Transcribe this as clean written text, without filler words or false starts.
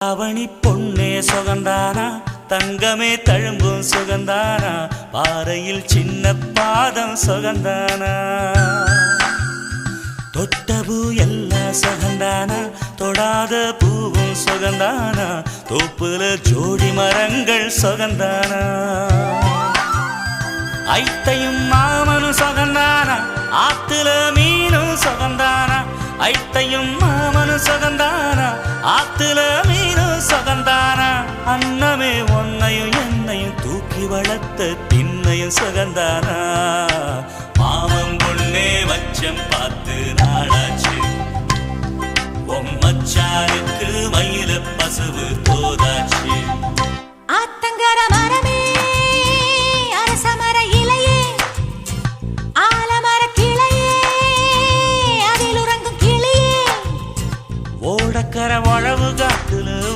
அவனி பொன்னே சுகந்தானா, தங்கமே தழும்பும் சுகந்தானா, பாறையில் சின்ன பாதம் சுகந்தானா, தொட்ட பூ எல்லாம் சுகந்தானா, தொடாத பூவும் சுகந்தானா, தோப்புல ஜோடி மரங்கள் சுகந்தானா, ஐத்தையும் மாமனும் சுகந்தானா, ஆத்துல மீனும் சுகந்தானா, ஐத்தையும் மாமனும் சுகந்தானா, ஆத்துல மீனும் சுகந்தானா, அன்னமே ஒன்னையும் என்னையும் தூக்கி வளர்த்த திண்ணையும் சுகந்தானா, மாமன் பொண்ணே வச்சம் பார்த்து நாளாச்சு, மச்சானுக்கு மயில பசுவ